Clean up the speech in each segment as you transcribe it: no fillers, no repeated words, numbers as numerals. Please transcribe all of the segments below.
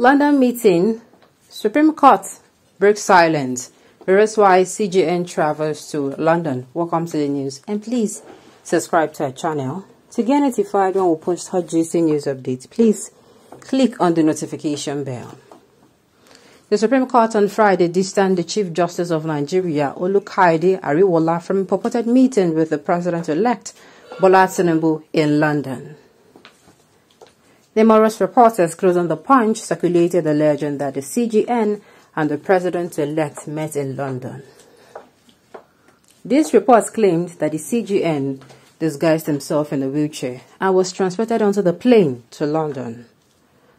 London meeting, Supreme Court breaks silence. Here's why CGN travels to London. Welcome to the news, and please subscribe to our channel to get notified when we post hot juicy news updates. Please click on the notification bell. The Supreme Court on Friday distanced the Chief Justice of Nigeria, Olukayode Ariwoola, from a purported meeting with the President-elect Bola Tinubu in London. Numerous reporters close on the Punch circulated the legend that the CGN and the President-elect met in London. These reports claimed that the CGN disguised himself in a wheelchair and was transported onto the plane to London.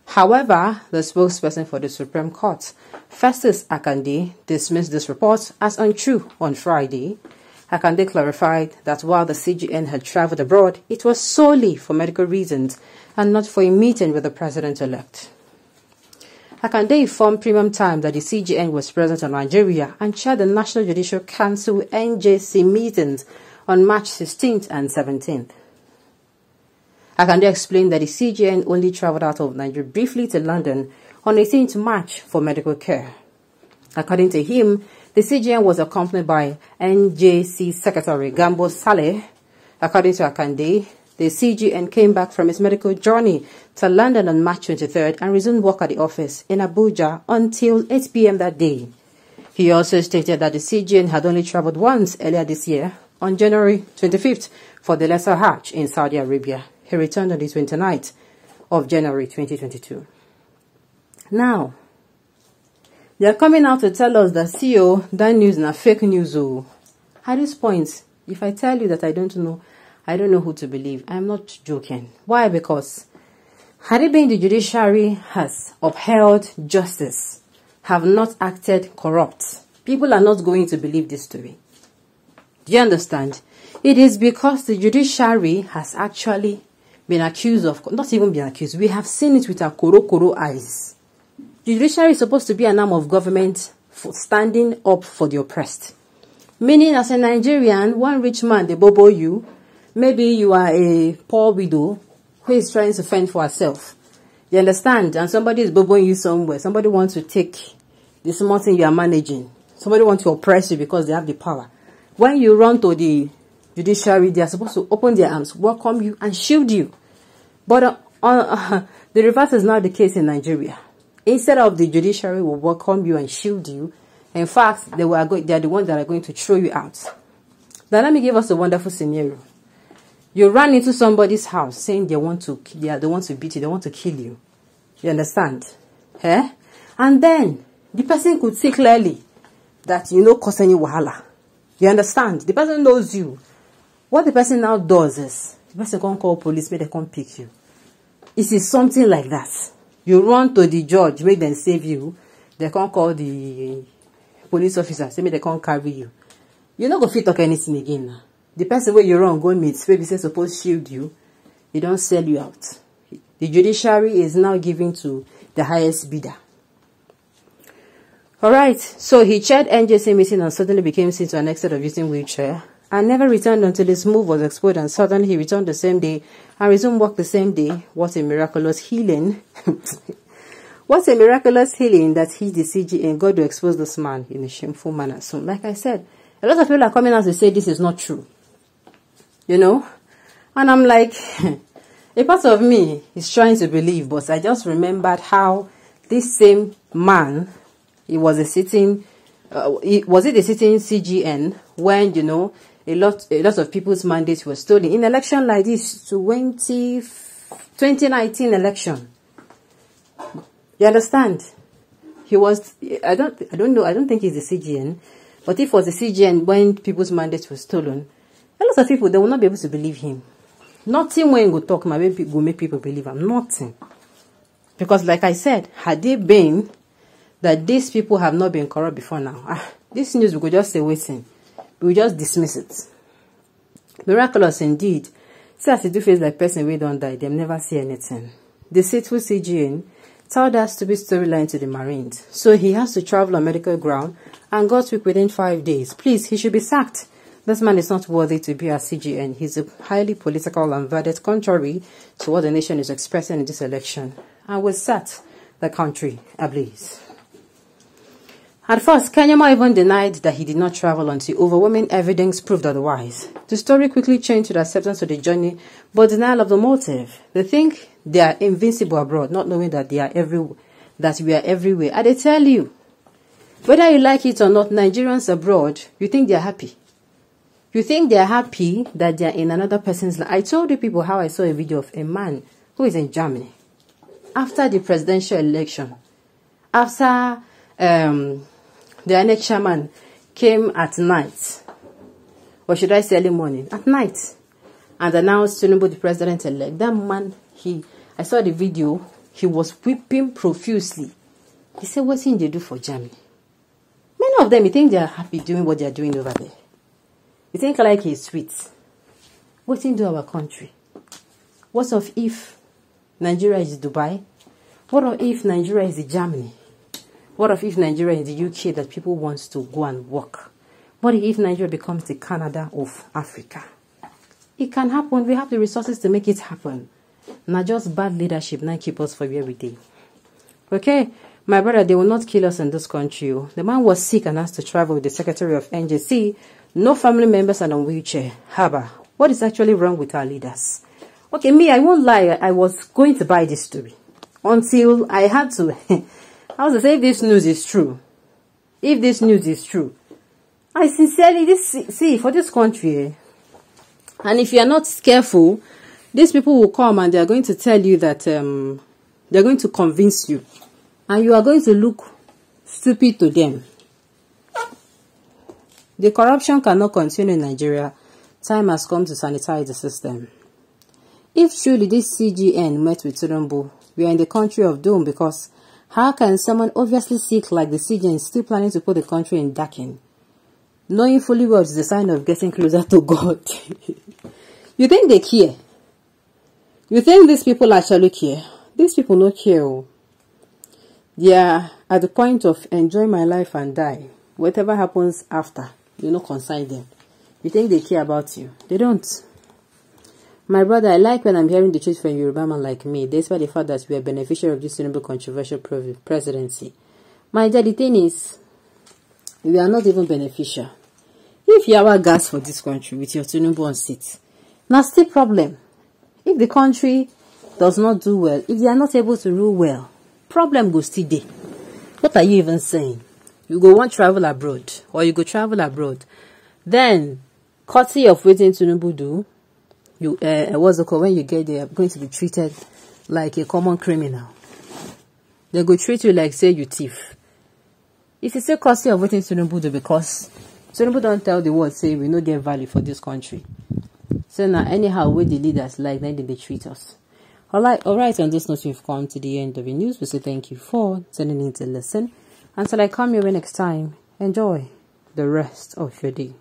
However, the spokesperson for the Supreme Court, Festus Akande, dismissed this report as untrue on Friday. Akande clarified that while the CGN had traveled abroad, it was solely for medical reasons and not for a meeting with the President-elect. Akande informed Premium Time that the CGN was present in Nigeria and chaired the National Judicial Council NJC meetings on March 16th and 17th. Akande explained that the CGN only traveled out of Nigeria briefly to London on 18th March for medical care. According to him, the CGN was accompanied by NJC Secretary Gambo Saleh. According to Akande, the CGN came back from its medical journey to London on March 23rd and resumed work at the office in Abuja until 8 p.m. that day. He also stated that the CGN had only traveled once earlier this year, on January 25th, for the Lesser Hajj in Saudi Arabia. He returned on the 29th of January 2022. Now, they are coming out to tell us that CEO, that news is fake news. At this point, if I tell you that I don't know who to believe. I'm not joking. Why? Because had it been the judiciary has upheld justice, have not acted corrupt, people are not going to believe this story. Do you understand? It is because the judiciary has actually been accused of, not even been accused, we have seen it with our koro eyes. The judiciary is supposed to be an arm of government for standing up for the oppressed. Meaning, as a Nigerian, one rich man, they bobo you. Maybe you are a poor widow who is trying to fend for herself. You understand? And somebody is boboing you somewhere. Somebody wants to take the small thing you are managing. Somebody wants to oppress you because they have the power. When you run to the judiciary, they are supposed to open their arms, welcome you, and shield you. But the reverse is not the case in Nigeria. Instead of the judiciary will welcome you and shield you, in fact, they are the ones that are going to throw you out. Now, let me give us a wonderful scenario. You run into somebody's house saying they want to beat you, they want to kill you. You understand? Eh? And then the person could see clearly that you no cause any wahala. You understand? The person knows you. What the person now does is the person can't call police, make they come pick you. It is something like that. You run to the judge, make them save you. They can't call the police officer, say make they can't carry you. You're not going to talk anything again now. The person where you run, go meet, maybe say supposed shield you, they don't sell you out. The judiciary is now giving to the highest bidder. Alright, so he chaired NJC meeting and suddenly became seen to an extent of using wheelchair and never returned until his move was exposed, and suddenly he returned the same day and resumed work the same day. What a miraculous healing. What a miraculous healing that he, the CGN, God, to expose this man in a shameful manner. So, like I said, a lot of people are coming out to say this is not true. You know? And I'm like, a part of me is trying to believe, but I just remembered how this same man, he was a sitting, was it a sitting CGN when, you know, a lot of people's mandates were stolen in election like this, 2019 election. You understand? He was, I don't think he's a CGN, but if it was a CGN when people's mandates were stolen, a lot of people, they will not be able to believe him. Nothing when you talk, my baby will make people believe him. Nothing. Because like I said, had it been that these people have not been corrupt before now, this news we could just say waiting. We will just dismiss it. Miraculous indeed. See, as you do face like person we don't die, they never see anything. The deceitful CGN told us to be storyline to the Marines. So he has to travel on medical ground and got weak within 5 days. Please, he should be sacked. This man is not worthy to be a CGN. He's a highly political and vetted, contrary to what the nation is expressing in this election. And with that, the country ablaze. At first, Kanyama even denied that he did not travel until overwhelming evidence proved otherwise. The story quickly changed to the acceptance of the journey, but denial of the motive. They think they are invincible abroad, not knowing that we are everywhere. And they tell you, whether you like it or not, Nigerians abroad, you think they are happy. You think they are happy that they are in another person's life. I told you people how I saw a video of a man who is in Germany. After the presidential election, after the next chairman came at night, or should I say early morning, at night, and announced Tinubu the president-elect. That man, I saw the video, he was weeping profusely. He said, what's he they do for Germany? Many of them, you think they are happy doing what they are doing over there. You think like he's sweet. What's in our country? What of if Nigeria is Dubai? What of if Nigeria is Germany? What if Nigeria is the UK that people want to go and work? What if Nigeria becomes the Canada of Africa? It can happen. We have the resources to make it happen. Not just bad leadership, not keep us for every day. Okay, my brother, they will not kill us in this country. The man was sick and asked to travel with the secretary of NJC. No family members and on wheelchair. Haba, what is actually wrong with our leaders? Okay, me, I won't lie. I was going to buy this story until I had to. I was to say, if this news is true, I sincerely, see, for this country, and if you are not careful, these people will come and they are going to tell you that, they are going to convince you, and you are going to look stupid to them. The corruption cannot continue in Nigeria. Time has come to sanitize the system. If truly this CGN met with Tinubu, we are in the country of doom, because how can someone obviously sick like the CGN still planning to put the country in darken, knowing fully well it's the sign of getting closer to God? You think they care? You think these people actually care? These people don't care. They are at the point of enjoy my life and die. Whatever happens after, you know, concern them. You think they care about you? They don't. My brother, I like when I'm hearing the truth from a Yoruba man like me, despite the fact that we are beneficiary of this controversial presidency. My dear, the thing is, we are not even beneficial. If you have gas for this country with your Tinubu on seat, now still problem. If the country does not do well, if they are not able to rule well, problem goes still there. What are you even saying? You go want travel abroad, or you go travel abroad, then courtesy of waiting Tinubu do, you what's it called, when you get there, you're going to be treated like a common criminal. They go treat you like, say, you thief. If you say courtesy of waiting Tinubu do, because Tinubu don't tell the world, say we no get value for this country. So now anyhow, with the leaders like then they treat us. Alright, on this note, we've come to the end of the news. We say thank you for tuning in to listen. Until I come your way next time, enjoy the rest of your day.